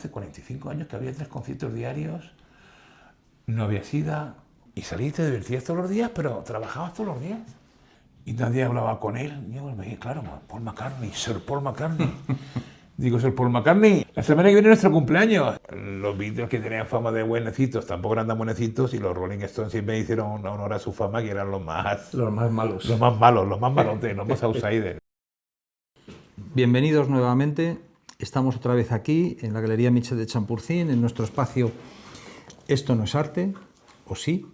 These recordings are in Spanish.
Hace 45 años que había 3 conciertos diarios, no había SIDA, y salí y te divertías todos los días, pero trabajabas todos los días. Y nadie hablaba con él. Y yo me dije, claro, Paul McCartney, Sir Paul McCartney. Digo, Sir Paul McCartney, la semana que viene es nuestro cumpleaños. Los Beatles, que tenían fama de buenecitos, tampoco eran tan buenecitos, y los Rolling Stones siempre hicieron honor a su fama, que eran los más malos. Los más malos, los más malotes, los más outsiders. Bienvenidos nuevamente. Estamos otra vez aquí, en la Galería Michel de Champurcín, en nuestro espacio Esto no es arte, ¿o sí?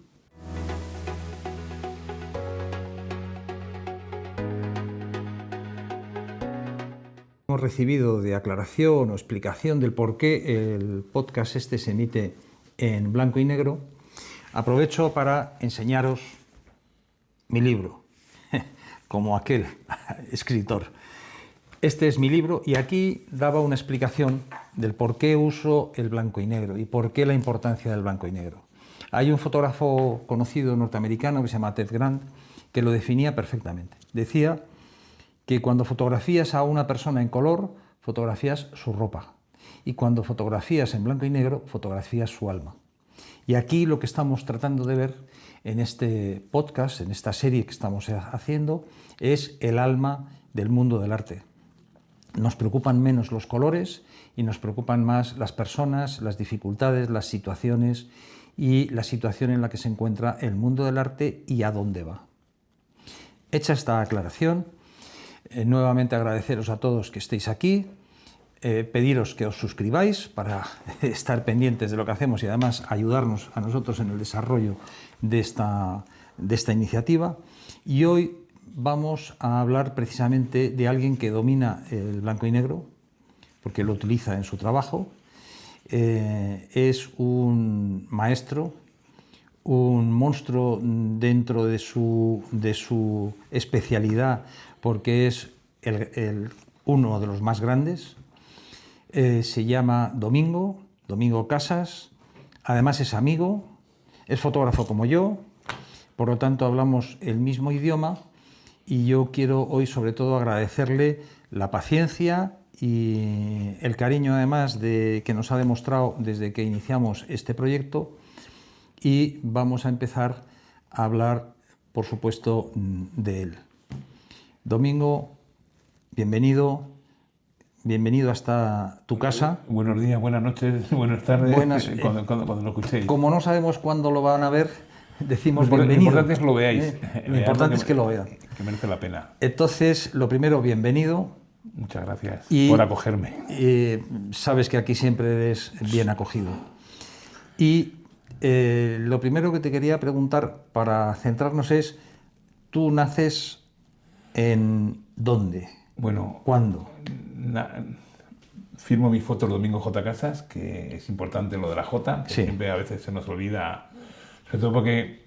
Hemos recibido de aclaración o explicación del por qué el podcast este se emite en blanco y negro. Aprovecho para enseñaros mi libro, como aquel escritor. Este es mi libro y aquí daba una explicación del por qué uso el blanco y negro y por qué la importancia del blanco y negro. Hay un fotógrafo conocido norteamericano que se llama Ted Grant que lo definía perfectamente. Decía que cuando fotografías a una persona en color, fotografías su ropa, y cuando fotografías en blanco y negro, fotografías su alma. Y aquí lo que estamos tratando de ver en este podcast, en esta serie que estamos haciendo, es el alma del mundo del arte. Nos preocupan menos los colores y nos preocupan más las personas, las dificultades, las situaciones y la situación en la que se encuentra el mundo del arte y a dónde va. Hecha esta aclaración, nuevamente agradeceros a todos que estéis aquí, pediros que os suscribáis para estar pendientes de lo que hacemos y además ayudarnos a nosotros en el desarrollo de esta iniciativa. Y hoy vamos a hablar precisamente de alguien que domina el blanco y negro, porque lo utiliza en su trabajo. Es un maestro, un monstruo dentro de su especialidad, porque es uno de los más grandes. Se llama Domingo Casas, además es amigo, es fotógrafo como yo, por lo tanto hablamos el mismo idioma. Y yo quiero hoy sobre todo agradecerle la paciencia y el cariño además que nos ha demostrado desde que iniciamos este proyecto, y vamos a empezar a hablar, por supuesto, de él. Domingo, bienvenido hasta tu casa. Buenos días, buenas noches, buenas tardes, cuando lo escuchéis. Como no sabemos cuándo lo van a ver, decimos bienvenido. Lo importante es que lo veáis. Lo importante es que lo vean. Que merece la pena. Entonces, lo primero, bienvenido. Muchas gracias por acogerme. Sabes que aquí siempre eres bien acogido. Y lo primero que te quería preguntar para centrarnos es, ¿tú naces en dónde? Bueno, ¿cuándo? Firmo mis fotos Domingo J. Casas, que es importante lo de la J, que sí. Siempre a veces se nos olvida, sobre todo porque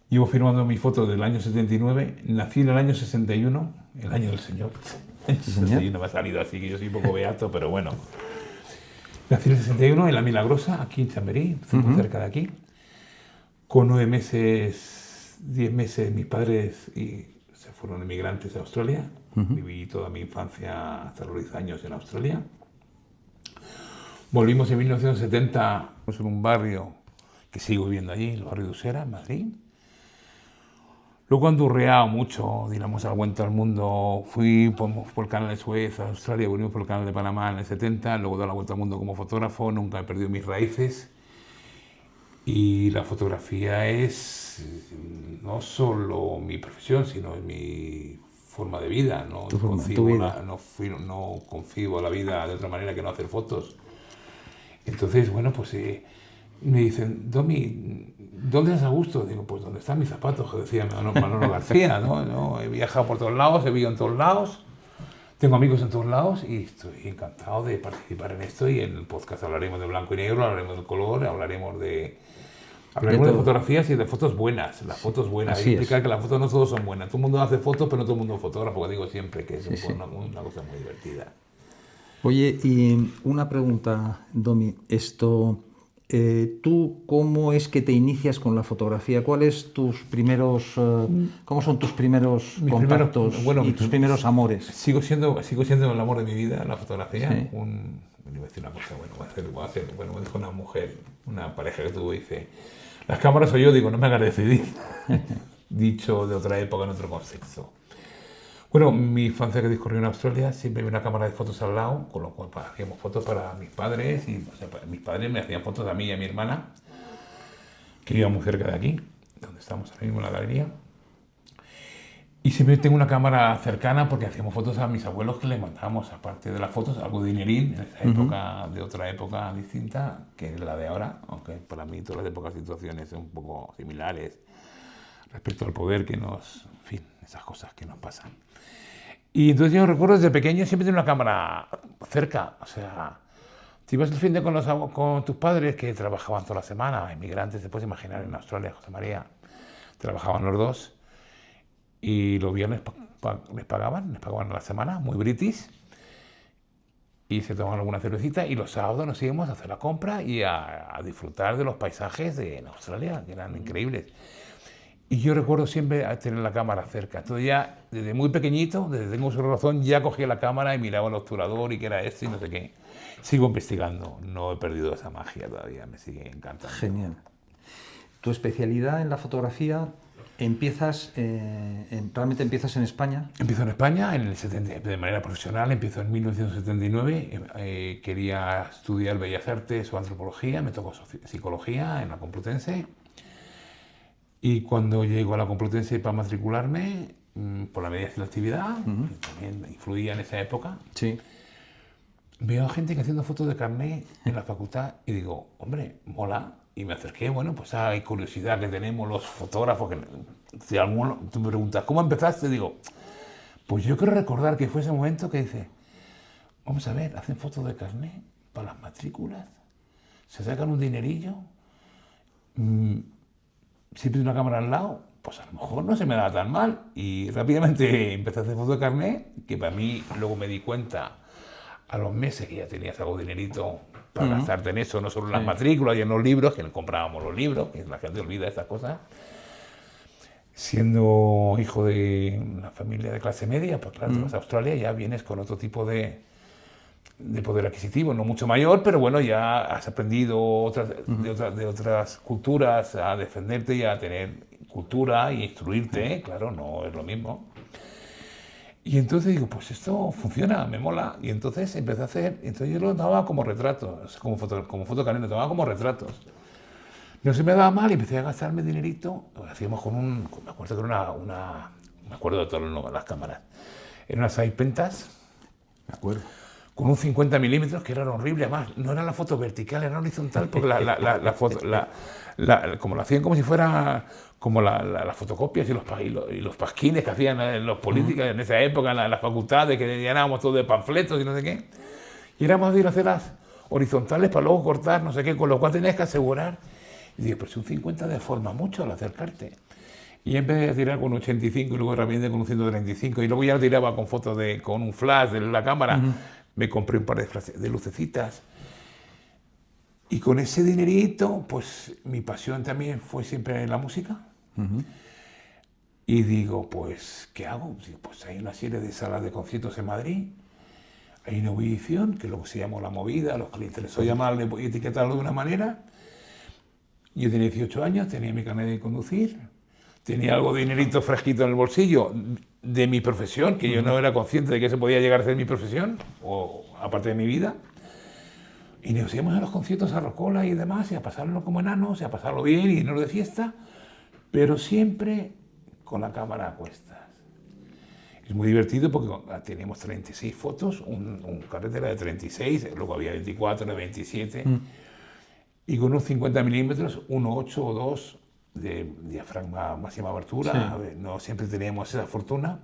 llevo firmando mis fotos del año 79, nací en el año 61, el año del Señor. El 61 me ha salido así, que yo soy un poco beato, pero bueno. Nací en el 61 en La Milagrosa, aquí en Chamberí, cerca de aquí. Con 9 meses, 10 meses, mis padres se fueron emigrantes a Australia. Viví toda mi infancia hasta los 10 años en Australia. Volvimos en 1970 en un barrio que sigo viviendo allí, el barrio de Usera, en Madrid. Luego he andurreado mucho, digamos, a la vuelta al mundo. Fui por el canal de Suez a Australia, volvimos por el canal de Panamá en el 70, luego he dado la vuelta al mundo como fotógrafo, nunca he perdido mis raíces. Y la fotografía es no solo mi profesión, sino es mi forma de vida. No concibo la vida de otra manera que no hacer fotos. Entonces, bueno, pues me dicen, Domi, ¿dónde estás a gusto? Digo, pues ¿dónde están mis zapatos? Que decía Manolo García, ¿no? He viajado por todos lados, he vivido en todos lados, tengo amigos en todos lados y estoy encantado de participar en esto. Y en el podcast hablaremos de blanco y negro, hablaremos de color, hablaremos de fotografías y de fotos buenas. Las fotos buenas, hay que explicar que las fotos no todas son buenas. Todo el mundo hace fotos, pero no todo el mundo es fotógrafo, que digo siempre que es una cosa muy divertida. Oye, y una pregunta, Domi, ¿tú cómo es que te inicias con la fotografía? ¿Cuáles cómo son tus primeros contactos y tus primeros amores? Sigo siendo el amor de mi vida, la fotografía. Sí. le iba a decir una cosa, bueno, bueno, me dijo una mujer, una pareja que tuvo, dice, las cámaras soy yo, digo, no me hagas decidir. Dicho de otra época, en otro contexto. Bueno, mi infancia que discurrió en Australia, siempre había una cámara de fotos al lado, con lo cual hacíamos fotos para mis padres, y o sea, mis padres me hacían fotos a mí y a mi hermana, que vivían muy cerca de aquí, donde estamos ahora mismo en la galería. Y siempre tengo una cámara cercana porque hacíamos fotos a mis abuelos que les mandábamos, aparte de las fotos, algo de dinerín en esa época, de otra época distinta que es la de ahora, aunque para mí todas las épocas y situaciones son un poco similares respecto al poder que nos, en fin, esas cosas que nos pasan. Y entonces yo recuerdo desde pequeño siempre tenía una cámara cerca, o sea, te ibas el fin de con tus padres que trabajaban toda la semana, inmigrantes, te puedes imaginar en Australia, José María, trabajaban los dos. Y los viernes les pagaban a la semana, muy british, y se tomaban alguna cervecita, y los sábados nos íbamos a hacer la compra y a disfrutar de los paisajes de Australia, que eran increíbles. Y yo recuerdo siempre tener la cámara cerca. Entonces ya, desde muy pequeñito, desde que tengo uso de razón, ya cogía la cámara y miraba el obturador y qué era esto y no sé qué. Sigo investigando, no he perdido esa magia todavía, me sigue encantando. Genial. Tu especialidad en la fotografía... ¿Realmente empiezas en España? Empiezo en España de manera profesional, empiezo en 1979, quería estudiar Bellas Artes o Antropología, me tocó Psicología en la Complutense, y cuando llego a la Complutense para matricularme, por la media selectividad, que también influía en esa época, sí. Veo a gente que haciendo fotos de carnet en la facultad y digo, hombre, mola. Y me acerqué, bueno, pues hay curiosidad que tenemos los fotógrafos, que si alguno, tú me preguntas, ¿cómo empezaste? Digo, pues yo quiero recordar que fue ese momento que dice, vamos a ver, hacen fotos de carnet para las matrículas, se sacan un dinerillo, siempre una cámara al lado, pues a lo mejor no se me da tan mal. Y rápidamente empecé a hacer fotos de carnet, que para mí luego me di cuenta a los meses que ya tenías algo de dinerito para gastarte en eso, no solo en las matrículas y en los libros, que comprábamos los libros, que la gente olvida estas cosas. Siendo hijo de una familia de clase media, pues claro, te vas a Australia y ya vienes con otro tipo de poder adquisitivo, no mucho mayor, pero bueno, ya has aprendido de otras culturas a defenderte y a tener cultura y instruirte, claro, no es lo mismo. Y entonces digo, pues esto funciona, me mola. Y entonces empecé a hacer, entonces yo lo tomaba como retratos, como fotocarnet, lo tomaba como retratos. No se me daba mal y empecé a gastarme dinerito. Lo hacíamos me acuerdo que era me acuerdo de todas las cámaras. Eran unas iPentas. Me acuerdo. Con un 50 milímetros, que eran horribles, además, no era la foto vertical, era horizontal, porque la foto, como lo hacían como si fuera como las fotocopias y los pasquines que hacían los políticos en esa época, en las facultades, que llenábamos todo de panfletos y no sé qué. Y era más bien hacerlas horizontales para luego cortar, no sé qué, con lo cual tenías que asegurar. Y digo, pero si un 50 deforma mucho al acercarte. Y empecé a tirar con un 85 y luego rápidamente con un 135, y luego ya tiraba con fotos con un flash de la cámara. Me compré un par de lucecitas. Y con ese dinerito, pues mi pasión también fue siempre la música. Y digo, pues, ¿qué hago? Pues hay una serie de salas de conciertos en Madrid. Hay una edición, que luego se llamó La Movida, los clientes les oye llamarle y etiquetarlo de una manera. Yo tenía 18 años, tenía mi carnet de conducir, tenía algo de dinerito fresquito en el bolsillo de mi profesión, que yo no era consciente de que eso podía llegar a ser mi profesión, o aparte de mi vida. Y nos íbamos a los conciertos a Rocola y demás, y a pasarlo como enanos, y a pasarlo bien, y no de fiesta, pero siempre con la cámara a cuestas. Es muy divertido porque teníamos 36 fotos, un carrete era de 36, luego había 24, de 27, y con unos 50 milímetros, 1.8 o 2 de diafragma máxima abertura. Sí. A ver, no siempre teníamos esa fortuna.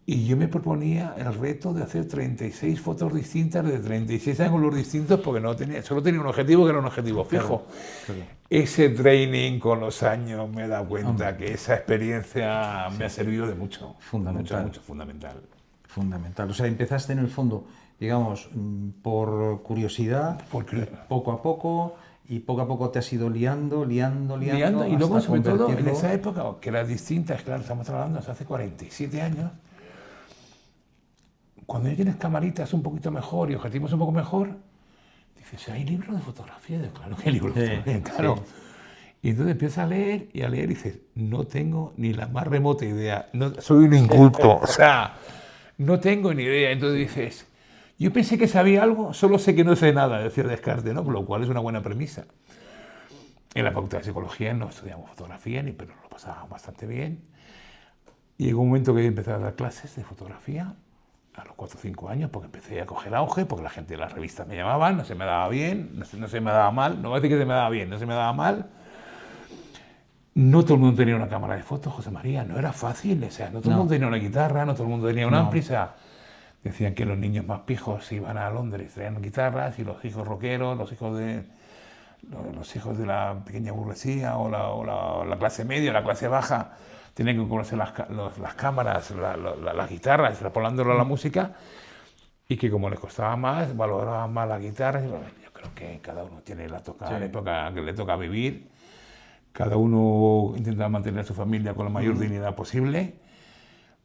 Y yo me proponía el reto de hacer 36 fotos distintas de 36 ángulos distintos, porque solo tenía un objetivo que era un objetivo fijo. Claro. Ese training con los años me he dado cuenta que esa experiencia me ha servido de mucho. Fundamental. Mucho, fundamental. Fundamental. O sea, empezaste en el fondo, digamos, por curiosidad, poco a poco, y poco a poco te has ido liando, y luego, sobre todo, en esa época, que era distinta, claro, estamos hablando hace 47 años, cuando ya tienes camaritas un poquito mejor y objetivos un poco mejor, dices, ¿hay libros de fotografía? Digo, claro que hay libros de fotografía, claro. Sí. Y entonces empiezas a leer y dices, no tengo ni la más remota idea, no, soy un inculto, o sea, no tengo ni idea. Entonces dices, yo pensé que sabía algo, solo sé que no sé nada, decía Descartes, ¿no? Por lo cual es una buena premisa. En la Facultad de Psicología no estudiamos fotografía, pero lo pasábamos bastante bien. Y llegó un momento que empecé a dar clases de fotografía, a los 4 o 5 años, porque empecé a coger auge, porque la gente de las revistas me llamaban, no se me daba bien, no se me daba mal, no voy a decir que se me daba bien, no se me daba mal. No todo el mundo tenía una cámara de fotos, José María, no era fácil, o sea, no todo el mundo tenía una guitarra, no todo el mundo tenía un ampli, o sea, decían que los niños más pijos iban a Londres, traían guitarras, y los hijos rockeros, los hijos de la pequeña burguesía o la clase media, la clase baja, tenían que conocer las cámaras, las guitarras, extrapolándolo a la música, y que como les costaba más, valoraban más las guitarras. Bueno, yo creo que cada uno tiene la época que le toca vivir. Cada uno intenta mantener a su familia con la mayor dignidad posible.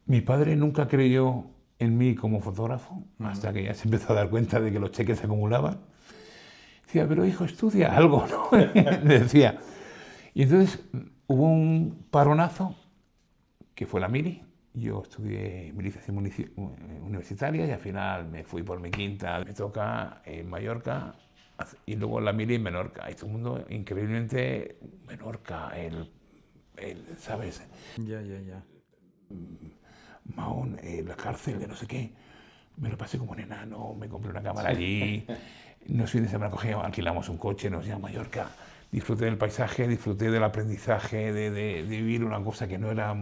Mi padre nunca creyó en mí como fotógrafo, hasta que ya se empezó a dar cuenta de que los cheques se acumulaban. Decía, pero hijo, estudia algo, ¿no? Le decía. Y entonces hubo un paronazo, que fue la mili. Yo estudié miliciación universitaria y al final me fui por mi quinta. Me toca en Mallorca y luego la mili en Menorca. Y todo el mundo, increíblemente, Menorca, ¿sabes? Ya. Mahón, la cárcel de no sé qué. Me lo pasé como un enano, me compré una cámara allí. Nos fines de semana alquilamos un coche, nos íbamos a Mallorca. Disfruté del paisaje, disfruté del aprendizaje, de vivir una cosa que no era...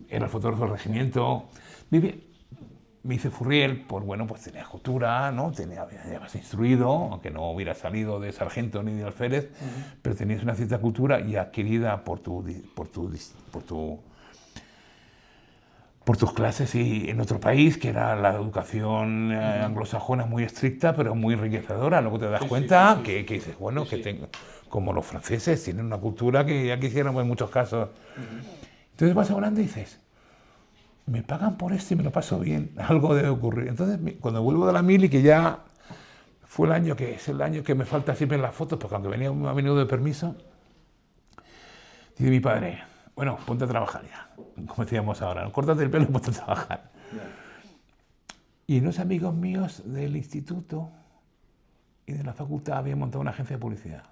Era el fotógrafo del regimiento. Me hice furriel, pues tenía cultura, ¿no? Ya más instruido, aunque no hubiera salido de sargento ni de alférez, pero tenías una cierta cultura y adquirida por tus clases y en otro país, que era la educación anglosajona muy estricta, pero muy enriquecedora. Luego te das cuenta que dices, bueno, como los franceses tienen una cultura que ya quisiéramos en muchos casos. Entonces vas hablando y dices, me pagan por esto y me lo paso bien, algo debe ocurrir. Entonces, cuando vuelvo de la mili, que ya fue es el año que me falta siempre en las fotos, porque aunque venía a menudo de permiso, dice mi padre, bueno, ponte a trabajar ya, como decíamos ahora, córtate el pelo y ponte a trabajar. Y unos amigos míos del instituto y de la facultad habían montado una agencia de publicidad.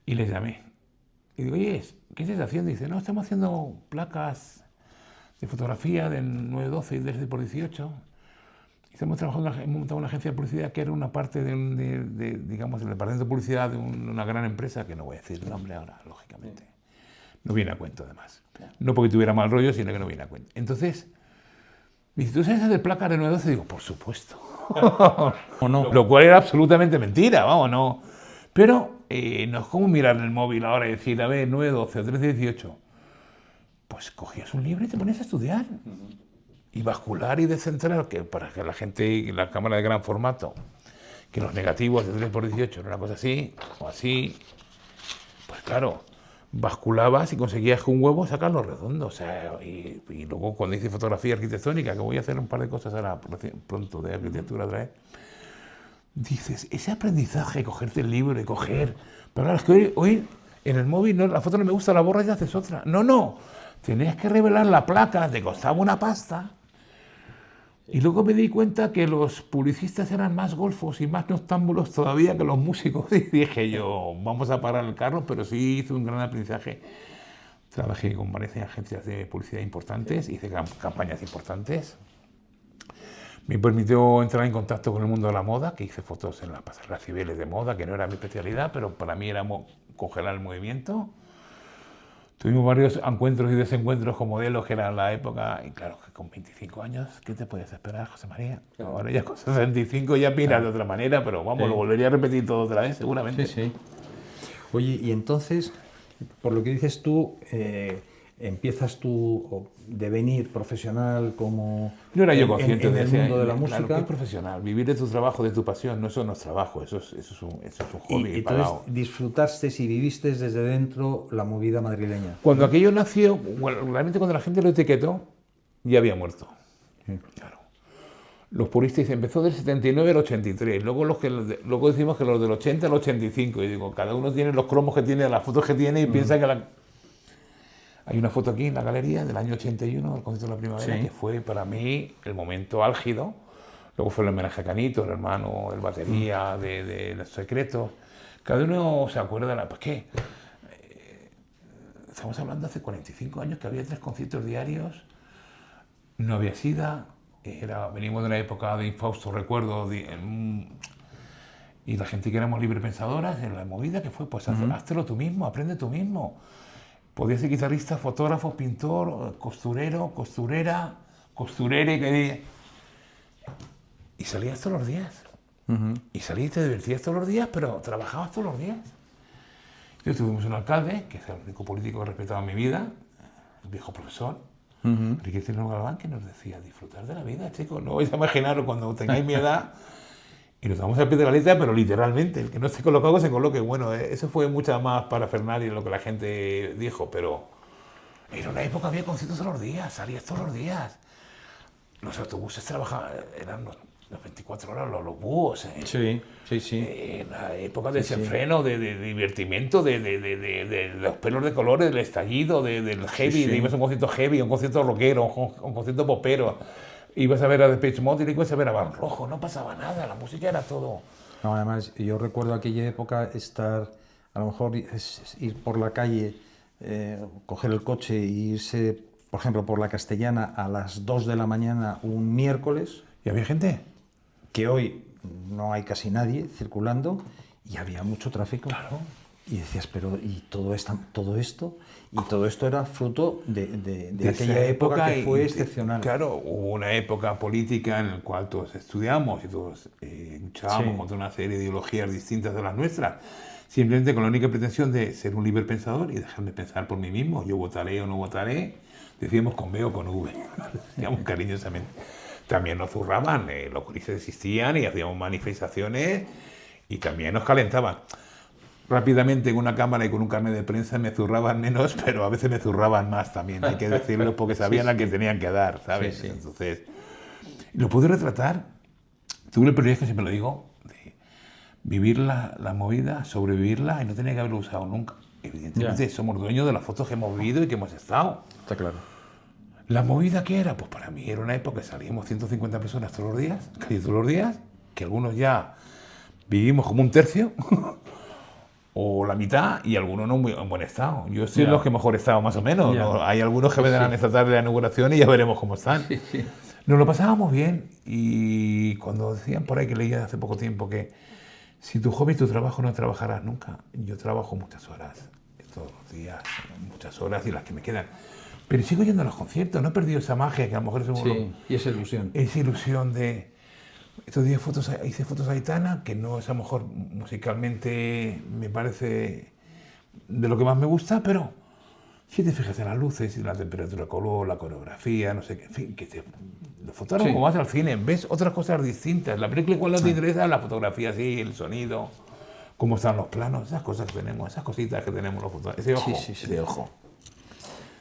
Y les llamé. Y digo, oye, ¿qué estáis haciendo? Y dice, no, estamos haciendo placas de fotografía del 912 y del 10x18. Estamos trabajando, hemos montado una agencia de publicidad que era una parte digamos, del departamento de publicidad de una gran empresa, que no voy a decir el nombre ahora, lógicamente. No viene a cuento, además. No porque tuviera mal rollo, sino que no viene a cuento. Entonces, me dice, ¿tú sabes hacer placas de 912? Digo, por supuesto. ¿O no? Lo cual era absolutamente mentira, vamos, no. Pero no es como mirar el móvil ahora y decir, a ver, 912 o 1318. Pues cogías un libro y te ponías a estudiar. Y bascular y descentrar, para que la gente, la cámara de gran formato, que los negativos de 3x18 era una cosa así, o así, pues claro, basculabas y conseguías con un huevo sacarlo redondo. O sea, y luego cuando hice fotografía arquitectónica, que voy a hacer un par de cosas ahora pronto de arquitectura otra vez, dices, ese aprendizaje, cogerte el libro y coger... Pero claro, es que hoy en el móvil la foto no me gusta, la borras y haces otra. No, tenías que revelar la placa, te costaba una pasta. Y luego me di cuenta que los publicistas eran más golfos y más noctámbulos todavía que los músicos. Y dije yo, vamos a parar el carro, pero sí hice un gran aprendizaje. Trabajé con varias agencias de publicidad importantes, hice campañas importantes. Me permitió entrar en contacto con el mundo de la moda, que hice fotos en las pasarelas civiles de moda, que no era mi especialidad, pero para mí era congelar el movimiento. Tuvimos varios encuentros y desencuentros con modelos que eran la época, y claro, que con 25 años, ¿qué te puedes esperar, José María? Claro. Ahora ya con 65 ya miras de otra manera, pero vamos, lo volvería a repetir todo otra vez, seguramente. Sí. Oye, y entonces, por lo que dices tú, empiezas tu devenir profesional como... No era yo consciente de ese mundo de la música. Claro, que es profesional, vivir de tu trabajo, de tu pasión, no, eso no es trabajo, eso es un hobby. Y entonces disfrutaste y viviste desde dentro la movida madrileña. Cuando aquello nació, bueno, realmente cuando la gente lo etiquetó, ya había muerto. Claro. Los puristas empezó del 79 al 83, luego decimos que los del 80 al 85, y digo, cada uno tiene los cromos que tiene, las fotos que tiene, y piensa que hay una foto aquí en la galería del año 81, del concierto de la primavera, que fue para mí el momento álgido. Luego fue el homenaje a Canito, el hermano, el batería, de Los Secretos. Cada uno se acuerda de la... ¿Por qué? Estamos hablando hace 45 años que había 3 conciertos diarios, no había SIDA, venimos de una época de infausto recuerdo, y la gente que éramos librepensadoras en la movida que fue, pues háztelo tú mismo, aprende tú mismo. Podías ser guitarrista, fotógrafo, pintor, costurero, costurera, costurere, y salías todos los días. Y salías y te divertías todos los días, pero trabajabas todos los días. Entonces tuvimos un alcalde, que es el único político que respetaba mi vida, el viejo profesor, Enrique Cino Galván, que nos decía, disfrutar de la vida, chicos, no vais a imaginaros cuando tengáis mi edad, y nos vamos al pie de la letra, pero literalmente, el que no esté colocado se coloque. Bueno, eso fue mucha más parafernalia de lo que la gente dijo, pero en una época había conciertos todos los días, salías todos los días. Los autobuses trabajaban, eran las 24 horas los búhos. Sí. En la época de desenfreno, de divertimiento, de los pelos de colores, del estallido, del heavy, ibas a un concierto heavy, un concierto rockero, un concierto popero, ibas a ver a Depeche Mode y ibas a ver a Van Rojo, no pasaba nada, la música era todo. No, además, yo recuerdo aquella época estar, a lo mejor ir por la calle, coger el coche e irse, por ejemplo, por la Castellana a las 2 de la mañana un miércoles. ¿Y había gente? Que hoy no hay casi nadie circulando y había mucho tráfico. Claro. Y decías, pero ¿y todo esto? Y todo esto era fruto de aquella época que fue excepcional. Claro, hubo una época política en la cual todos estudiamos y todos luchábamos contra una serie de ideologías distintas de las nuestras, simplemente con la única pretensión de ser un libre pensador y dejarme pensar por mí mismo. Yo votaré o no votaré, decíamos con B o con V, decíamos cariñosamente. También nos zurraban, los grises existían y hacíamos manifestaciones y también nos calentaban. Rápidamente en una cámara y con un carnet de prensa me zurraban menos, pero a veces me zurraban más también, hay que decirlo, porque sabían a qué tenían que dar, ¿sabes? Entonces, lo pude retratar. Tuve el privilegio, siempre lo digo, de vivir la movida, sobrevivirla y no tenía que haberlo usado nunca. Evidentemente somos dueños de las fotos que hemos vivido y que hemos estado. Está claro. ¿La movida qué era? Pues para mí era una época que salíamos 150 personas todos los días, casi todos los días, que algunos ya vivimos como un tercio, o la mitad, y algunos no en buen estado. Yo estoy en los que mejor estado, más o menos. ¿No? Hay algunos que vendrán esta tarde la inauguración y ya veremos cómo están. Nos lo pasábamos bien, y cuando decían por ahí, que leía hace poco tiempo, que si tu hobby y tu trabajo no trabajarás nunca, yo trabajo muchas horas, todos los días, muchas horas, y las que me quedan. Pero sigo yendo a los conciertos, no he perdido esa magia que a lo mejor es y esa ilusión. Esa ilusión de... Estos días hice fotos a Aitana, que no es a lo mejor musicalmente, me parece de lo que más me gusta, pero si te fijas en las luces y la temperatura de color, la coreografía, no sé qué, en fin, los fotógrafos como vas al cine, ves otras cosas distintas. La película igual no te interesa, la fotografía sí, el sonido, cómo están los planos, esas cosas que tenemos, esas cositas que tenemos los fotógrafos, ese ojo, ese ojo.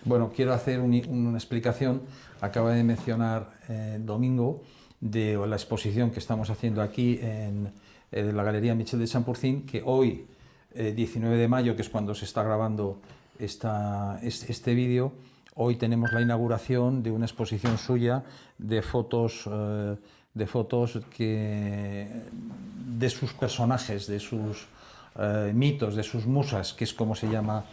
Bueno, quiero hacer una explicación. Acaba de mencionar Domingo de la exposición que estamos haciendo aquí en la Galería Michel de Champurcín, que hoy, 19 de mayo, que es cuando se está grabando este vídeo, hoy tenemos la inauguración de una exposición suya de fotos de sus personajes, de sus mitos, de sus musas, que es como se llama.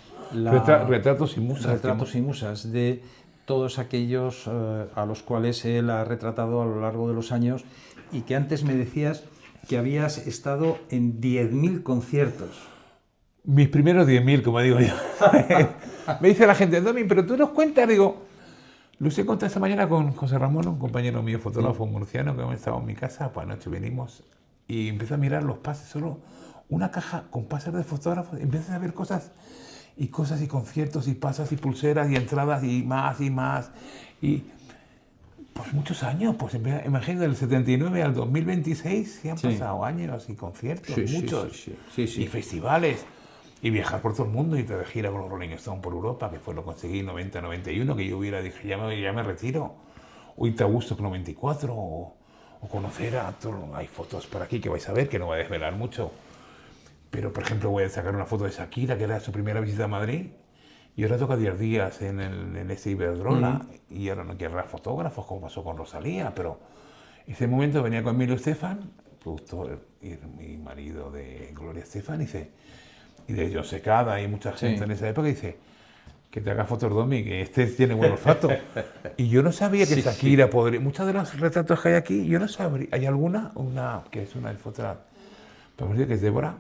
Retratos y musas. Retratos y musas de todos aquellos a los cuales él ha retratado a lo largo de los años, y que antes me decías que habías estado en 10.000 conciertos. Mis primeros 10.000, como digo yo. Me dice la gente, Domi, pero tú nos cuentas, digo, lo hice contar esta mañana con José Ramón, un compañero mío, fotógrafo murciano, que hemos estado en mi casa, pues anoche venimos y empiezo a mirar los pases, solo una caja con pases de fotógrafos, empiezas a ver cosas y conciertos y pasas y pulseras y entradas y más, y pues muchos años, pues imagínate, del 79 al 2026 se han pasado años y conciertos, muchos, y festivales, y viajar por todo el mundo, y te de gira con los Rolling Stones por Europa, que fue lo conseguí en 90-91, que yo hubiera dicho, ya me retiro, o irte a Woodstock 94, o conocer a todo. Hay fotos por aquí que vais a ver, que no voy a desvelar mucho. Pero, por ejemplo, voy a sacar una foto de Shakira, que era su primera visita a Madrid, y ahora toca 10 días en este Iberdrola, y ahora no quiere fotógrafos, como pasó con Rosalía, pero ese momento venía con Emilio Estefan, productor y mi marido de Gloria Estefan, y de John Secada y mucha gente en esa época, y dice, que te haga fotos, Domi, que este tiene buen olfato. Y yo no sabía que Shakira podría... Muchos de los retratos que hay aquí, yo no sabría... Hay alguna, que es una fotógrafa, que es Débora,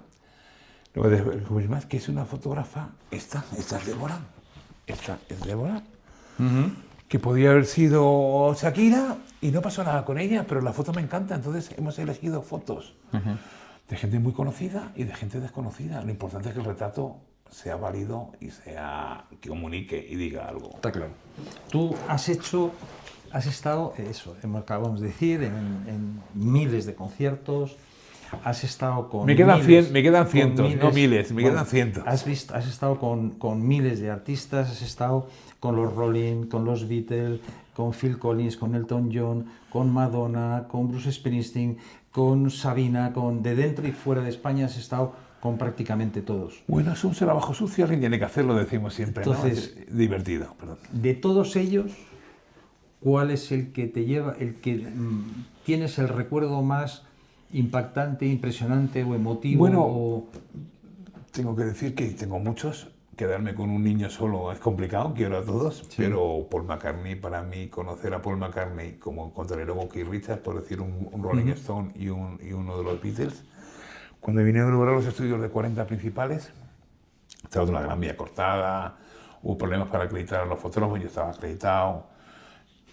luego descubrí más que es una fotógrafa, esta es Débora, esta es Débora, que podía haber sido Shakira y no pasó nada con ella, pero la foto me encanta, entonces hemos elegido fotos de gente muy conocida y de gente desconocida. Lo importante es que el retrato sea válido y que comunique y diga algo. Está claro. Tú has estado, eso, acabamos de decir, en miles de conciertos, has estado con me quedan cientos, no miles, me quedan cientos. Has estado con miles de artistas, has estado con los Rolling, con los Beatles, con Phil Collins, con Elton John, con Madonna, con Bruce Springsteen, con Sabina, de dentro y fuera de España has estado con prácticamente todos. Bueno, es un trabajo sucio, alguien tiene que hacerlo, decimos siempre. Entonces, ¿no? Es divertido, perdón. De todos ellos, ¿cuál es el que te lleva, el que tienes el recuerdo más impactante, impresionante o emotivo? Bueno, tengo que decir que tengo muchos. Quedarme con un niño solo es complicado, quiero a todos, pero Paul McCartney, para mí, conocer a Paul McCartney, como encontraré luego Keith Richards, por decir un Rolling Stone y uno de los Beatles, cuando vine a lograr los estudios de 40 principales, estaba de una gran vía cortada, hubo problemas para acreditar a los fotógrafos, yo estaba acreditado,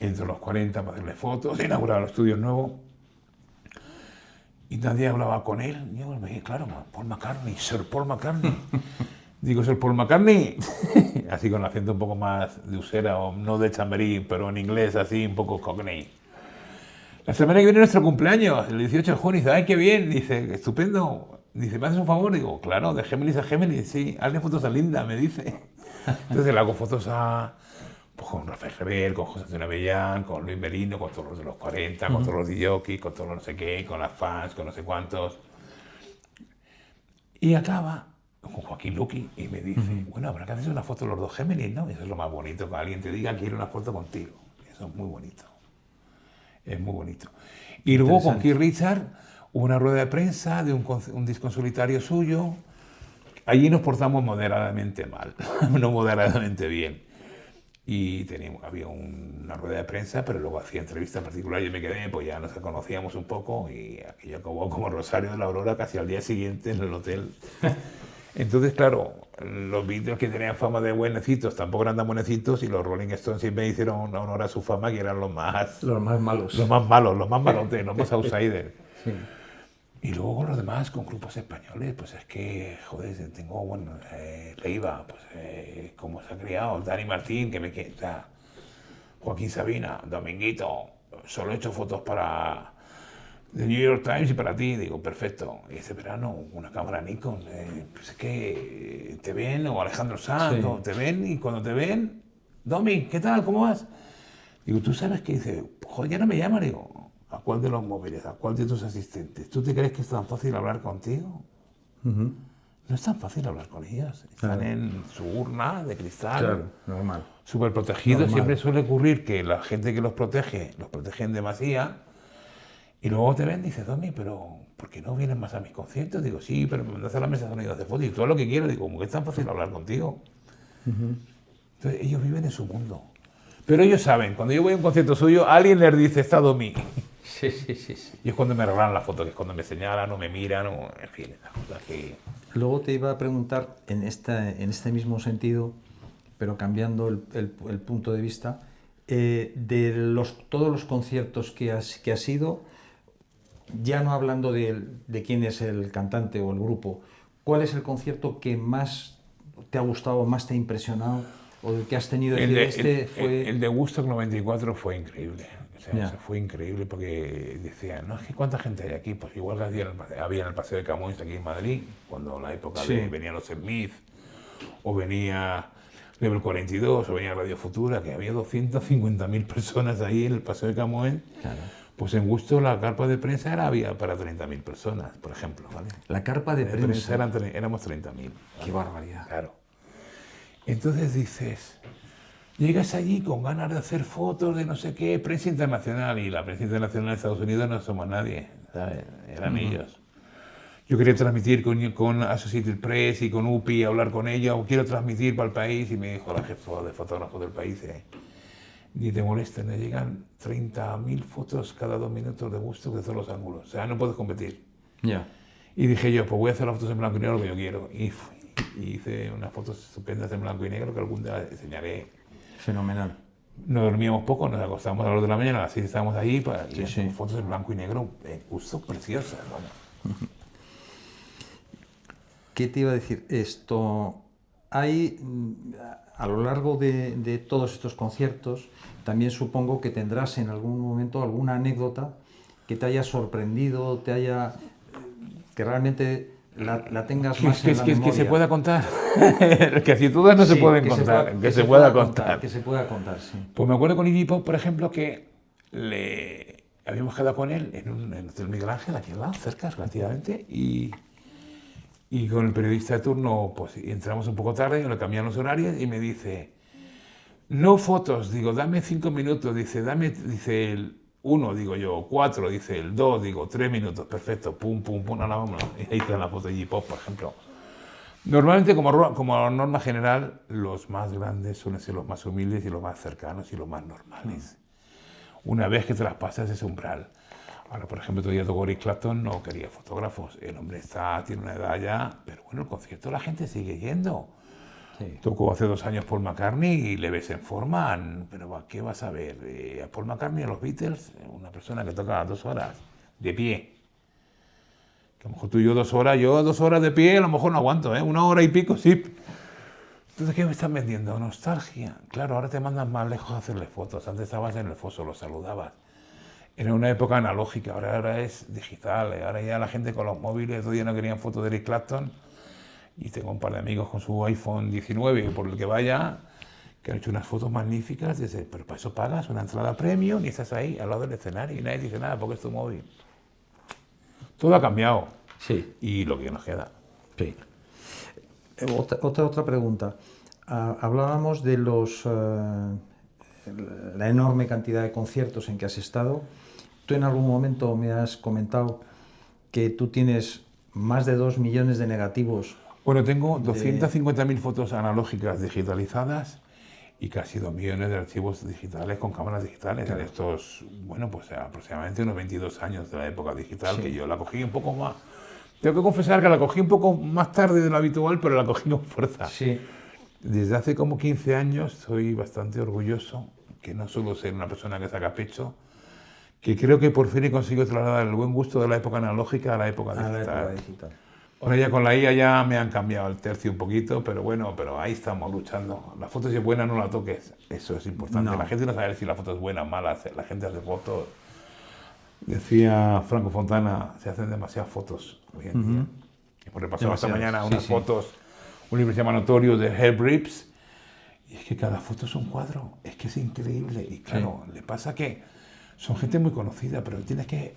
entre los 40 para hacerle fotos, inaugurar los estudios nuevos, y nadie hablaba con él. Yo me dije, claro, Paul McCartney, Sir Paul McCartney. Digo, Sir Paul McCartney, así con el acento un poco más de usera, o no de chamberí, pero en inglés así, un poco cockney. La semana que viene es nuestro cumpleaños, el 18 de junio, dice, ¡ay, qué bien! Dice, estupendo. Dice, ¿me haces un favor? Digo, claro, de Géminis a Géminis, sí, hazle fotos a Linda, me dice. Entonces le hago fotos con Rafael Rebel, con José Antonio Avellán, con Luis Merino, con todos los de los 40, con todos los DJs, con todos los no sé qué, con las fans, con no sé cuántos. Y acaba con Joaquín Luqui y me dice, bueno, habrá que hacer una foto de los dos Géminis, ¿no? Eso es lo más bonito, que alguien te diga, quiero una foto contigo. Eso es muy bonito. Es muy bonito. Y luego con Keith Richards hubo una rueda de prensa de un disco en solitario suyo. Allí nos portamos moderadamente mal, no moderadamente bien. Y había una rueda de prensa, pero luego hacía entrevistas particulares. Yo me quedé, pues ya nos conocíamos un poco y aquello acabó como Rosario de la Aurora casi al día siguiente en el hotel. Entonces, claro, los Beatles, que tenían fama de buenecitos, tampoco eran tan buenecitos, y los Rolling Stones siempre hicieron honor a su fama, que eran los más malos. Los más malotes, los más outsiders. Sí. Y luego con los demás, con grupos españoles, pues es que, joder, tengo, bueno, Leiva, pues como se ha criado, Dani Martín, o sea, Joaquín Sabina, Dominguito, solo he hecho fotos para The New York Times y para ti, digo, perfecto. Y ese verano, una cámara Nikon, pues es que te ven, o Alejandro Sanz, te ven, y cuando te ven, Domi, ¿qué tal? ¿Cómo vas? Digo, ¿tú sabes qué? Dice, joder, ya no me llaman, digo, ¿a cuál de los móviles? ¿A cuál de tus asistentes? ¿Tú te crees que es tan fácil hablar contigo? No es tan fácil hablar con ellas. Están en su urna de cristal. Claro, normal. Súper protegidos. Siempre suele ocurrir que la gente que los protegen demasiado. Y luego te ven y dices, Domi, pero ¿por qué no vienen más a mis conciertos? Digo, sí, pero me mandas a la mesa de sonidos de fotos y todo lo que quiero. Digo, ¿cómo que es tan fácil hablar contigo? Entonces, ellos viven en su mundo. Pero ellos saben, cuando yo voy a un concierto suyo, alguien les dice, está Domi. Sí. Y es cuando me regalan la foto, que es cuando me señalan o me miran, o en fin, esas cosas que... Luego te iba a preguntar, en este mismo sentido, pero cambiando el punto de vista, de todos los conciertos que has ido, ya no hablando de quién es el cantante o el grupo, ¿cuál es el concierto que más te ha gustado, más te ha impresionado, o el que has tenido? El de Woodstock 94 fue increíble. O sea, fue increíble porque decían, no, es que ¿cuánta gente hay aquí? Pues igual que había en el Paseo de Camões aquí en Madrid, cuando la época venían los Smith, o venía Level 42 o venía Radio Futura, que había 250.000 personas ahí en el Paseo de Camoens. Claro. Pues en Gusto la carpa de prensa había para 30.000 personas, por ejemplo, ¿vale? La carpa de prensa. Éramos 30.000. ¿vale? Qué barbaridad. Claro. Entonces dices, llegas allí con ganas de hacer fotos de no sé qué, prensa internacional, y la prensa internacional de Estados Unidos no somos nadie, ¿sabes? Eran ellos. Yo quería transmitir con Associated Press y con UPI, hablar con ellos, quiero transmitir para el país, y me dijo la jefa de fotógrafos del país, ni te molesten, me llegan 30.000 fotos cada 2 minutos de Gusto de todos los ángulos, o sea, no puedes competir. Ya. Y dije yo, pues voy a hacer las fotos en blanco y negro lo que yo quiero, y hice unas fotos estupendas en blanco y negro que algún día enseñaré. Fenomenal. No dormíamos poco, nos acostábamos a las 2 de la mañana, a las 6 estábamos allí, y Sí. fotos en blanco y negro, Gusto preciosas, bueno. ¿Qué te iba a decir? Esto, hay, a lo largo de todos estos conciertos, también supongo que tendrás en algún momento alguna anécdota que te haya sorprendido, que realmente la tengas más en la memoria. Que se pueda contar. Que si todas no se pueden contar, que se pueda contar. Que se pueda contar, sí. Pues me acuerdo con Iggy Pop, por ejemplo, que habíamos quedado con él en el Hotel Miguel Ángel, aquí al lado, cerca relativamente, y con el periodista de turno, pues entramos un poco tarde, le cambiaron los horarios y me dice, no fotos, digo, dame 5 minutos, dice el 1, digo yo, 4, dice el 2, digo, 3 minutos, perfecto, pum, pum, pum, ahora vámonos. Y ahí está la foto de Iggy Pop, por ejemplo. Normalmente, como norma general, los más grandes suelen ser los más humildes y los más cercanos y los más normales. Una vez que te las pasas ese umbral. Ahora, por ejemplo, todavía Eric Clapton no quería fotógrafos. El hombre tiene una edad ya, pero bueno, el concierto la gente sigue yendo. Sí. Tocó hace 2 años Paul McCartney y le ves en forma, pero ¿qué vas a ver? A Paul McCartney, a los Beatles, una persona que toca 2 horas de pie. Que a lo mejor tú y yo 2 horas, yo 2 horas de pie a lo mejor no aguanto, 1 hora y pico, sí. Entonces, ¿qué me están vendiendo? Nostalgia. Claro, ahora te mandan más lejos a hacerle fotos. Antes estabas en el foso, los saludabas. Era una época analógica, ahora es digital. Ahora ya la gente con los móviles, todavía no querían fotos de Eric Clapton. Y tengo un par de amigos con su iPhone 19, por el que vaya, que han hecho unas fotos magníficas. Pero para eso pagas una entrada premium y estás ahí, al lado del escenario, y nadie dice nada porque es tu móvil. Todo ha cambiado. Sí. Y lo que nos queda. Sí. Otra pregunta. Hablábamos de la enorme cantidad de conciertos en que has estado. Tú en algún momento me has comentado que tú tienes más de 2 millones de negativos. Bueno, tengo 250.000 fotos analógicas digitalizadas y casi 2 millones de archivos digitales con cámaras digitales. Claro. En estos, bueno, pues aproximadamente unos 22 años de la época digital, sí. Que yo la cogí un poco más. Tengo que confesar que la cogí un poco más tarde de lo habitual, pero la cogí con fuerza. Sí. Desde hace como 15 años soy bastante orgulloso, que no solo ser una persona que saca pecho, que creo que por fin he conseguido trasladar el buen gusto de la época analógica a la época digital. Ahora ya con la IA ya me han cambiado el tercio un poquito, pero bueno, pero ahí estamos luchando. La foto si es buena no la toques, eso es importante. No. La gente no sabe si la foto es buena o mala, la gente hace fotos. Decía Franco Fontana, se hacen demasiadas fotos hoy en día. Hemos repasado esta mañana unas fotos, un libro que se llama Notorious de Herb Reeves, y es que cada foto es un cuadro, es que es increíble. Y claro, le pasa que son gente muy conocida, pero tienes que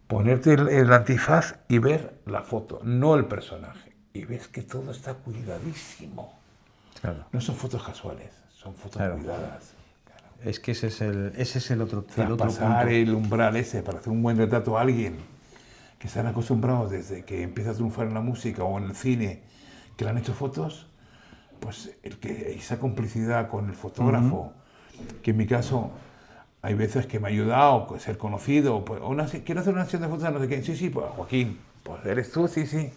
ponerte el antifaz y ver la foto, no el personaje. Y ves que todo está cuidadísimo. Claro. No son fotos casuales, son fotos cuidadas. Claro. Es que ese es el otro pasar punto. El umbral ese para hacer un buen retrato a alguien que están acostumbrados desde que empieza a triunfar en la música o en el cine, que le han hecho fotos, pues esa complicidad con el fotógrafo, que en mi caso hay veces que me ha ayudado a ser conocido, pues, quiero hacer una sesión de fotos, no sé qué, sí, pues Joaquín, pues eres tú, sí,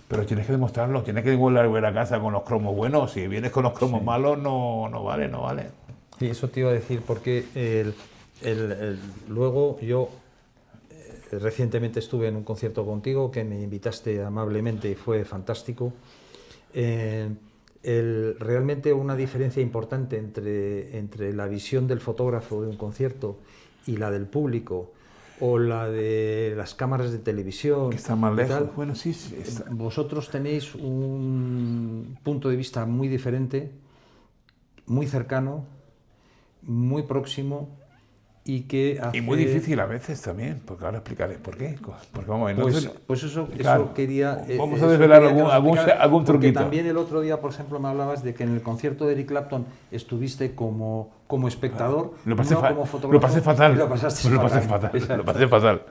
pero tienes que demostrarlo, tienes que volver a casa con los cromos buenos, si vienes con los cromos malos no vale. Sí, eso te iba a decir, porque luego yo recientemente estuve en un concierto contigo que me invitaste amablemente y fue fantástico. Realmente una diferencia importante entre la visión del fotógrafo de un concierto y la del público o la de las cámaras de televisión. Que está más y lejos. tal, Bueno, sí, sí, está. vosotros tenéis un punto de vista muy diferente, muy cercano, muy próximo y que hace... Y muy difícil a veces también, porque ahora explicaré por qué. Porque vamos, Pues eso claro, quería... vamos a eso desvelar quería que nos algún explicara, porque truquito. también el otro día, por ejemplo, me hablabas de que en el concierto de Eric Clapton estuviste como espectador, Lo pasé, no como fotógrafo. lo pasé fatal. Y lo pasaste Lo fatal. pasé fatal. Exacto. Lo pasé fatal.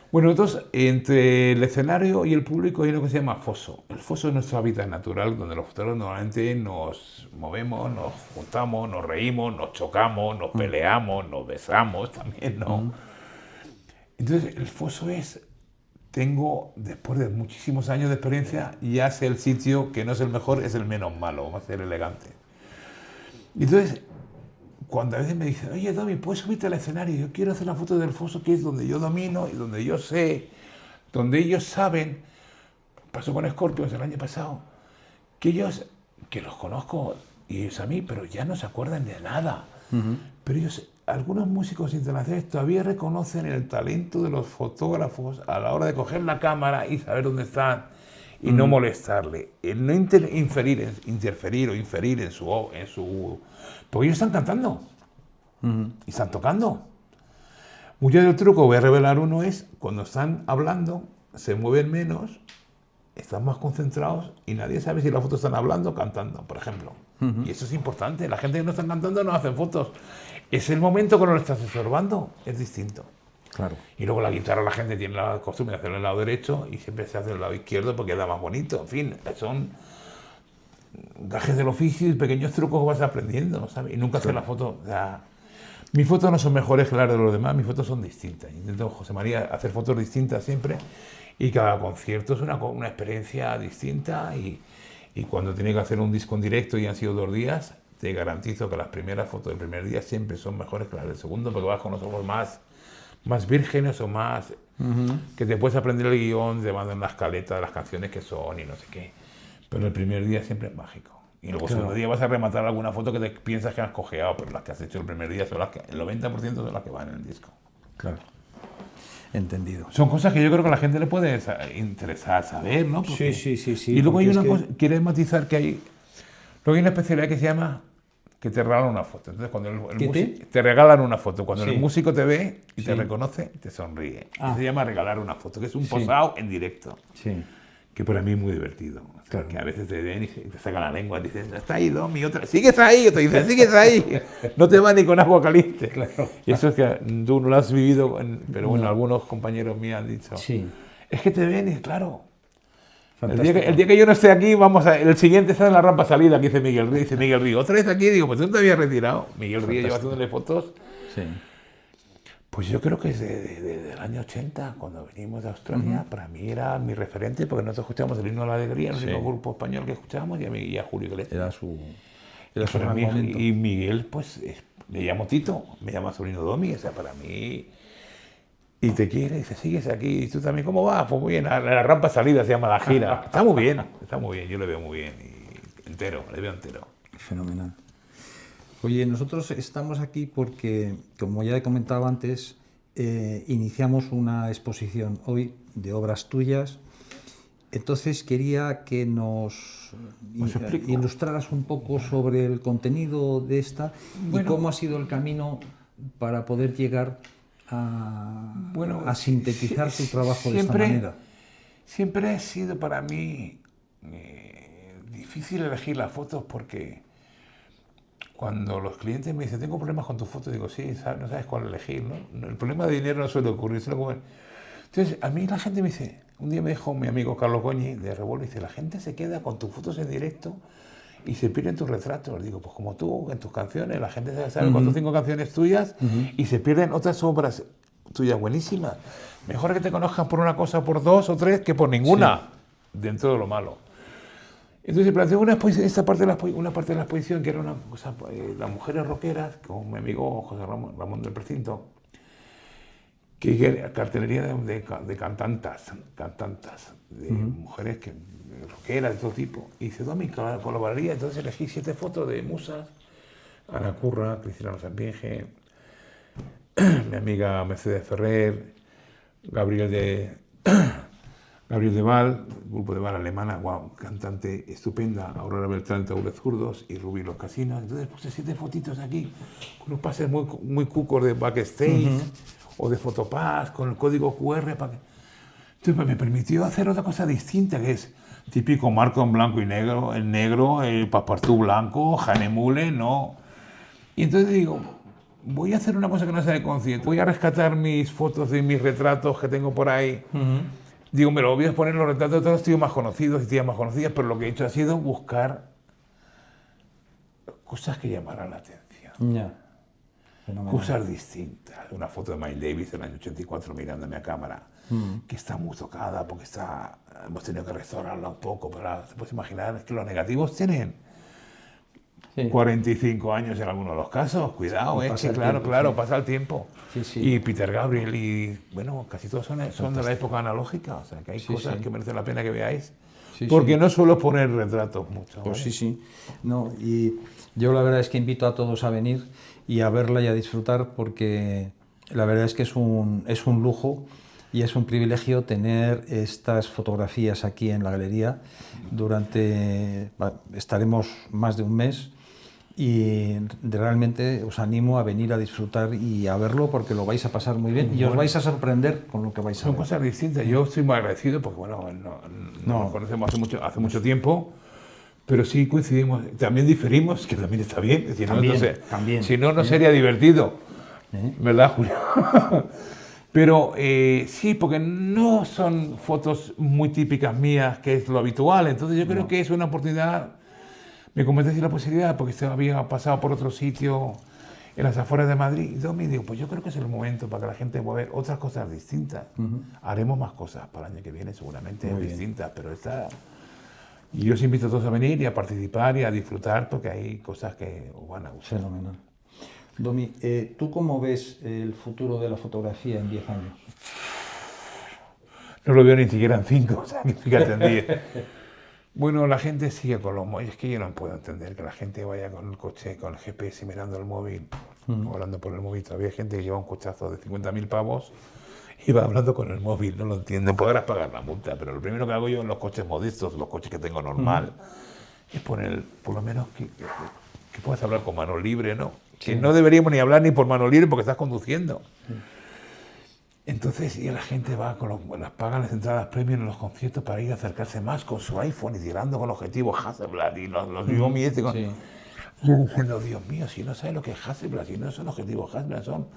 Bueno, nosotros, entre el escenario y el público, hay lo que se llama foso. El foso es nuestro hábitat natural, donde los fotógrafos normalmente nos movemos, nos juntamos, nos reímos, nos chocamos, nos peleamos, nos besamos también, ¿no? Entonces, el foso es... Tengo, después de muchísimos años de experiencia, ya sé el sitio que no es el mejor, es el menos malo, vamos a ser elegante. Y entonces, cuando a veces me dicen, oye, Domi, ¿puedes subirte al escenario? Yo quiero hacer la foto del foso, que es donde yo domino y donde yo sé, donde ellos saben. Pasó con Scorpions el año pasado, que ellos, que los conozco y ellos a mí, pero ya no se acuerdan de nada. Pero ellos, algunos músicos internacionales todavía reconocen el talento de los fotógrafos a la hora de coger la cámara y saber dónde están y no molestarle. El no interferir o inferir en su... Porque ellos están cantando y están tocando. Mucho del truco, voy a revelar uno, es cuando están hablando, se mueven menos, están más concentrados y nadie sabe si las fotos están hablando o cantando, por ejemplo. Y eso es importante. La gente que no está cantando no hacen fotos. Es el momento que no lo estás observando, es distinto. Claro. Y luego la guitarra, la gente tiene la costumbre de hacerlo en el lado derecho y siempre se hace en el lado izquierdo porque queda más bonito. En fin, son gajes del oficio y pequeños trucos que vas aprendiendo, ¿sabes? Y nunca hacer la foto. O sea, mis fotos no son mejores que las de los demás, mis fotos son distintas. Intento, José María, hacer fotos distintas siempre y cada concierto es una experiencia distinta y cuando tiene que hacer un disco en directo y han sido 2 días, te garantizo que las primeras fotos del primer día siempre son mejores que las del segundo porque vas con los ojos más vírgenes o más... que te puedes aprender el guión, te mandan la escaleta de las canciones que son y no sé qué. Pero el primer día siempre es mágico. Y luego el segundo día vas a rematar alguna foto que te piensas que has cojeado, pero las que has hecho el primer día son las que... El 90% son las que van en el disco. Claro. Entendido. Son cosas que yo creo que a la gente le puede interesar saber, ¿no? Porque... Sí. Y luego hay una que... cosa, quiero matizar que hay... Luego hay una especialidad que se llama que te regalan una foto. Entonces, cuando el músico te regalan una foto, cuando el músico te ve y te reconoce, te sonríe. Se llama regalar una foto, que es un posado en directo. Sí. Que para mí es muy divertido. O sea, Claro. que a veces te ven y te sacan la lengua y dicen, está ahí, Domi, otra, sigues ahí, otro dice, sigues ahí, no te va ni con agua caliente. Claro. Y eso es que tú no lo has vivido, pero bueno, algunos compañeros míos han dicho, es que te ven y claro, el día que yo no esté aquí, el siguiente está en la rampa salida, que dice Miguel Río. Dice Miguel Río, otra vez aquí, digo, pues tú no te habías retirado. Miguel Río lleva haciéndole fotos. Sí. Pues yo creo que es del año 80, cuando venimos de Australia, para mí era mi referente, porque nosotros escuchábamos el himno de la alegría, el único grupo español que escuchábamos, y a Julio Iglesias. Era su Para mí, momento. y Miguel, pues, me llamo Tito, me llama sobrino Domi, o sea, para mí... Y te quiere, dice, sigues aquí, y tú también, ¿cómo vas? Pues muy bien, la rampa salida se llama la gira. Está muy bien, yo le veo muy bien, y le veo entero. Fenomenal. Oye, nosotros estamos aquí porque, como ya he comentado antes, iniciamos una exposición hoy de obras tuyas. Entonces quería que nos ilustraras un poco sobre el contenido de esta y cómo ha sido el camino para poder llegar a sintetizar tu trabajo de esta manera. Siempre ha sido para mí difícil elegir las fotos porque cuando los clientes me dicen, tengo problemas con tu foto, digo, sí, no sabes cuál elegir, ¿no? El problema de dinero no suele ocurrir. Entonces, a mí la gente me dice, un día me dijo mi amigo Carlos Goñi de Revolver, dice, la gente se queda con tus fotos en directo y se pierden tus retratos. Digo, pues como tú, en tus canciones, la gente sabe 4 o 5 canciones tuyas y se pierden otras obras tuyas buenísimas. Mejor que te conozcan por una cosa, por 2 o 3, que por ninguna, dentro de lo malo. Entonces planteé una parte de la exposición que era una cosa, las mujeres rockeras, con mi amigo José Ramón del Precinto, que cartelería de cantantas, de mujeres rockeras de todo tipo. Y dice, Domi, colaboraría. Entonces elegí 7 fotos de musas, Ana Curra, Cristina Rosampienge, mi amiga Mercedes Ferrer, Gabriel de Val, grupo de Val alemana, wow, cantante estupenda, Aurora Beltrán, Taure Zurdos y Rubí Los Casinos. Entonces puse 7 fotitos aquí, con unos pases muy cucos de backstage o de Fotopass, con el código QR. Entonces me permitió hacer otra cosa distinta, que es típico marco en blanco y negro, el negro, el passepartout blanco, Hanemule, no. Y entonces digo, voy a hacer una cosa que no sea de concierto. Voy a rescatar mis fotos de mis retratos que tengo por ahí. Digo, me lo voy a poner los retratos de todos los tíos más conocidos y tías más conocidas, pero lo que he hecho ha sido buscar cosas que llamaran la atención. Ya. Cosas distintas. Una foto de Miles Davis del año 84 mirándome a cámara, que está muy tocada porque hemos tenido que restaurarla un poco, pero te puedes imaginar que los negativos tienen 45 años en algunos de los casos. Cuidado, que claro, pasa el tiempo. Y Peter Gabriel y, bueno, casi todos son de la época analógica, o sea que hay cosas que merecen la pena que veáis. Porque no suelo poner retratos mucho. Pues sí. No, y yo la verdad es que invito a todos a venir y a verla y a disfrutar, porque la verdad es que es un lujo y es un privilegio tener estas fotografías aquí en la galería. Estaremos más de un mes y realmente os animo a venir a disfrutar y a verlo, porque lo vais a pasar muy bien y os vais a sorprender con lo que vais a ver. Son cosas distintas. Yo estoy muy agradecido porque, bueno, no nos conocemos hace mucho tiempo, pero sí coincidimos. También diferimos, que también está bien. También. Si no, no sería divertido. ¿Verdad, Julio? Pero sí, porque no son fotos muy típicas mías, que es lo habitual. Entonces yo creo que es una oportunidad. Me comentaste la posibilidad, porque se había pasado por otro sitio en las afueras de Madrid. Y yo me digo, pues yo creo que es el momento para que la gente pueda ver otras cosas distintas. Haremos más cosas para el año que viene, seguramente distintas, pero y yo os invito a todos a venir y a participar y a disfrutar, porque hay cosas que os van a gustar. Fenomenal. Domi, ¿tú cómo ves el futuro de la fotografía en 10 años? No lo veo ni siquiera en 5, o sea, fíjate en 10. Bueno, la gente sigue con los móviles. Es que yo no puedo entender que la gente vaya con el coche, con el GPS mirando el móvil, o hablando por el móvil. Todavía hay gente que lleva un cochazo de 50.000 pavos y va hablando con el móvil. No lo entiendo. Podrás pagar la multa, pero lo primero que hago yo en los coches modestos, los coches que tengo normal, es poner, por lo menos, que puedas hablar con mano libre, ¿no? Que no deberíamos ni hablar ni por mano libre porque estás conduciendo. Entonces, y la gente va pagan las entradas premium en los conciertos para ir a acercarse más con su iPhone y tirando con objetivos Hasselblad y los Xiaomi Y yo diciendo, Dios mío, si no sabes lo que es Hasselblad, si no son objetivos Hasselblad, son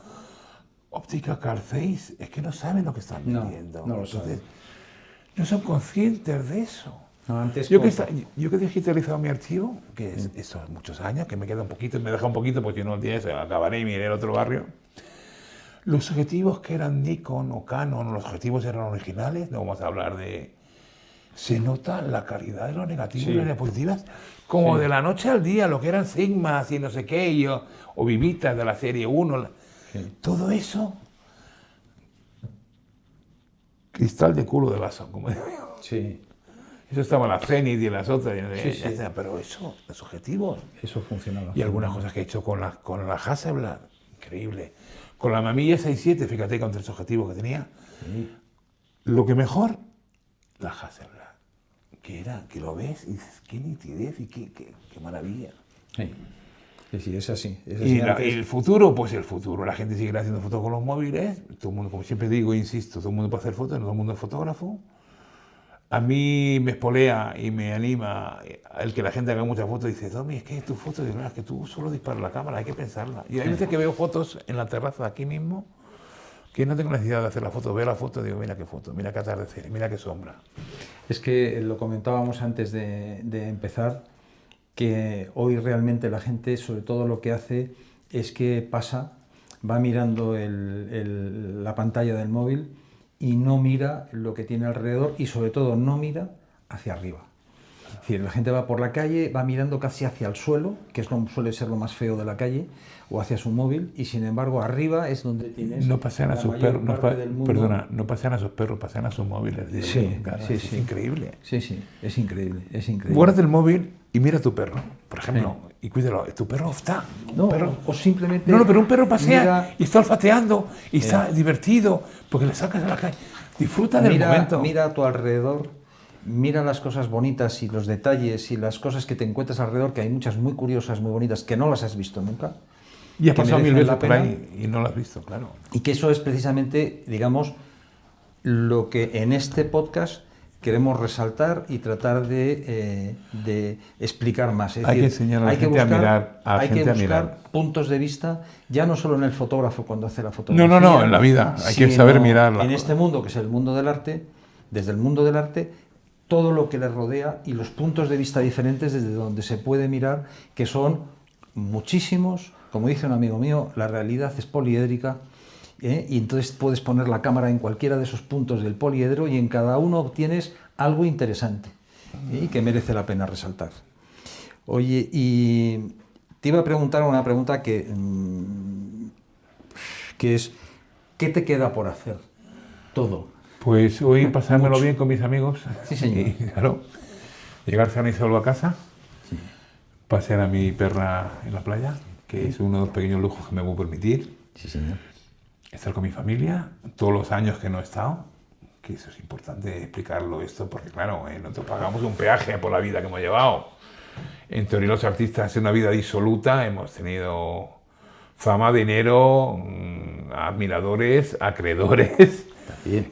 óptica Carface, es que no saben lo que están vendiendo. No lo saben. No son conscientes de eso. No, antes yo que he digitalizado mi archivo, que es eso, muchos años, que me queda un poquito, me deja un poquito, porque no el día ese acabaré y me iré al otro barrio. Los objetivos que eran Nikon o Canon, los objetivos eran originales, no vamos a hablar de... Se nota la calidad de los negativos y las diapositivas, como de la noche al día, lo que eran Sigmas y no sé qué, o Vivitas de la serie 1. Todo eso, cristal de culo de vaso, como digo yo. Sí. Eso estaba en la Zenith y en las otras, pero eso, los objetivos. Eso funcionaba. Y algunas cosas que he hecho con la Hasselblad, increíble. Con la Mamiya 6.7, fíjate con 3 objetivos que tenía. Lo que mejor, la Hasselblad. Que lo ves y dices, qué nitidez y qué maravilla. Sí, es así. Y el futuro, pues el futuro. La gente sigue haciendo fotos con los móviles. Todo el mundo, como siempre digo, insisto, todo el mundo puede hacer fotos, no todo el mundo es fotógrafo. A mí me espolea y me anima el que la gente haga muchas fotos y dice, Domi, es que tu foto, es que tú solo disparas la cámara, hay que pensarla. Y hay veces que veo fotos en la terraza de aquí mismo que no tengo necesidad de hacer la foto, veo la foto y digo, mira qué atardecer, mira qué sombra. Es que lo comentábamos antes de empezar, que hoy realmente la gente, sobre todo lo que hace es que va mirando la pantalla del móvil y no mira lo que tiene alrededor y sobre todo no mira hacia arriba. Es decir, la gente va por la calle, va mirando casi hacia el suelo, que es suele ser lo más feo de la calle, o hacia su móvil, y sin embargo arriba es donde tienes no pasean a sus perros, perdona, no pasean a sus perros, pasean a sus móviles. Sí, claro, sí, es increíble. Sí, sí, es increíble, es increíble. Guarda el móvil y mira a tu perro, por ejemplo, y cuídalo. Tu perro está. No, perro, o simplemente... No, pero un perro pasea mira, y está olfateando y está divertido porque le sacas a la calle. Disfruta del momento. Mira a tu alrededor, mira las cosas bonitas y los detalles y las cosas que te encuentras alrededor, que hay muchas muy curiosas, muy bonitas, que no las has visto nunca. Y has pasado 1000 veces la por pena, ahí y no lo has visto, claro. Y que eso es precisamente, digamos, lo que en este podcast queremos resaltar y tratar de explicar más. Es Hay decir, que enseñar a la gente a mirar. Hay que buscar puntos de vista, ya no solo en el fotógrafo cuando hace la fotografía. No, en la vida. Hay que saber mirar. En este mundo, que es el mundo del arte, desde el mundo del arte, todo lo que le rodea y los puntos de vista diferentes desde donde se puede mirar, que son muchísimos. Como dice un amigo mío, la realidad es poliédrica, y entonces puedes poner la cámara en cualquiera de esos puntos del poliedro y en cada uno obtienes algo interesante y que merece la pena resaltar. Oye, y te iba a preguntar una pregunta que es, ¿qué te queda por hacer? Todo. Pues hoy pasármelo bien con mis amigos. Sí, señor. Y, claro, llegar sano y salvo a casa, sí. Pasear a mi perra en la playa, que es uno de los pequeños lujos que me puedo permitir. Sí, señor. Estar con mi familia, todos los años que no he estado, que eso es importante explicarlo esto, porque claro, nosotros pagamos un peaje por la vida que hemos llevado. En teoría los artistas en una vida disoluta hemos tenido fama, dinero, admiradores, acreedores,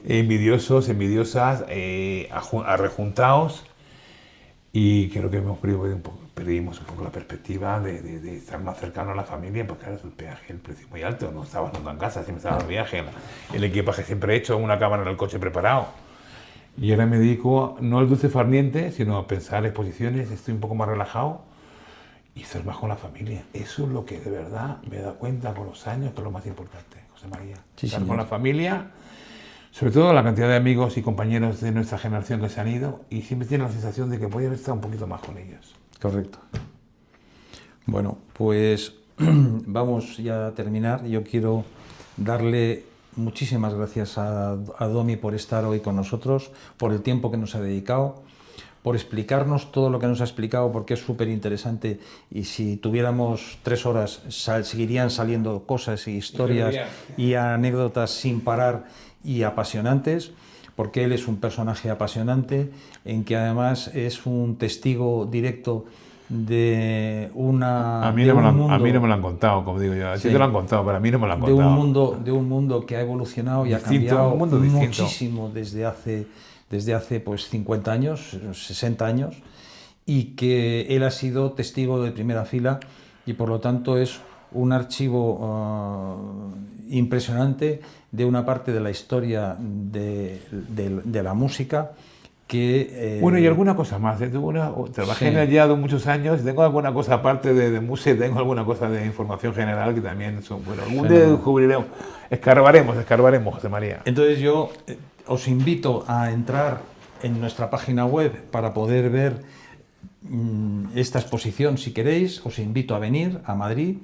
envidiosos, envidiosas, arrejuntados, y creo que perdimos un poco la perspectiva de estar más cercano a la familia, porque claro, el peaje, el precio es muy alto, no estabas nunca en casa, siempre estabas de viaje, el equipaje siempre hecho, una cámara en el coche preparado. Y ahora me dedico no al dulce farniente, sino a pensar exposiciones, estoy un poco más relajado y estar más con la familia. Eso es lo que de verdad me he dado cuenta con los años, que es lo más importante, José María. Sí, estar señor. con la familia, sobre todo la cantidad de amigos y compañeros de nuestra generación que se han ido, y siempre tiene la sensación de que podía haber estado un poquito más con ellos. Correcto. Bueno, pues vamos ya a terminar. Yo quiero darle muchísimas gracias a Domi por estar hoy con nosotros, por el tiempo que nos ha dedicado, por explicarnos todo lo que nos ha explicado, porque es súper interesante, y si tuviéramos 3 horas seguirían saliendo cosas y historias y anécdotas sin parar y apasionantes, porque él es un personaje apasionante, en que además es un testigo directo de una... A mí no me lo han contado, como digo yo. Sí te lo han contado, pero a mí no me lo han contado. De un mundo que ha evolucionado y distinto, ha cambiado muchísimo desde hace pues 50 años, 60 años, y que él ha sido testigo de primera fila, y por lo tanto es un archivo impresionante de una parte de la historia de la música que... Bueno, y alguna cosa más. Trabajé en el Yado muchos años, tengo alguna cosa aparte de música, tengo alguna cosa de información general que también son... Bueno, algún día descubriremos, escarbaremos, José María. Entonces yo os invito a entrar en nuestra página web para poder ver esta exposición si queréis. Os invito a venir a Madrid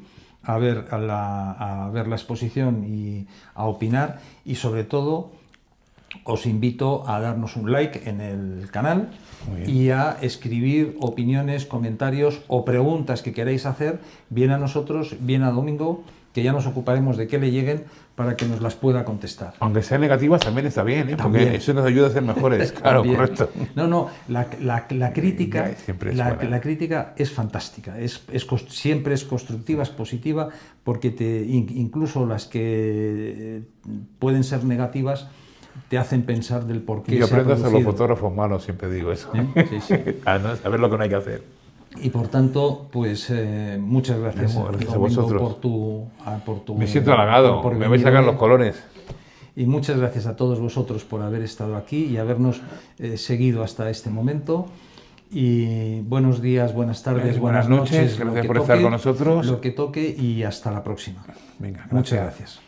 a ver la exposición y a opinar, y sobre todo os invito a darnos un like en el canal y a escribir opiniones, comentarios o preguntas que queráis hacer, bien a nosotros, bien a Domingo, que ya nos ocuparemos de que le lleguen para que nos las pueda contestar. Aunque sean negativas también está bien, ¿eh? Porque eso nos ayuda a ser mejores. Claro, correcto. No, la crítica, la crítica es fantástica, siempre es constructiva, es positiva, porque incluso las que pueden ser negativas te hacen pensar del por qué. Yo aprendo a ser los fotógrafos malos, siempre digo eso. Sí, sí. A no saber lo que no hay que hacer. Y por tanto, pues muchas gracias, gracias a vosotros por tu... Me siento halagado, me vais a sacar los colores. Y muchas gracias a todos vosotros por haber estado aquí y habernos seguido hasta este momento. Y buenos días, buenas tardes, buenas noches. Gracias por estar con nosotros. Lo que toque, y hasta la próxima. Venga, muchas gracias.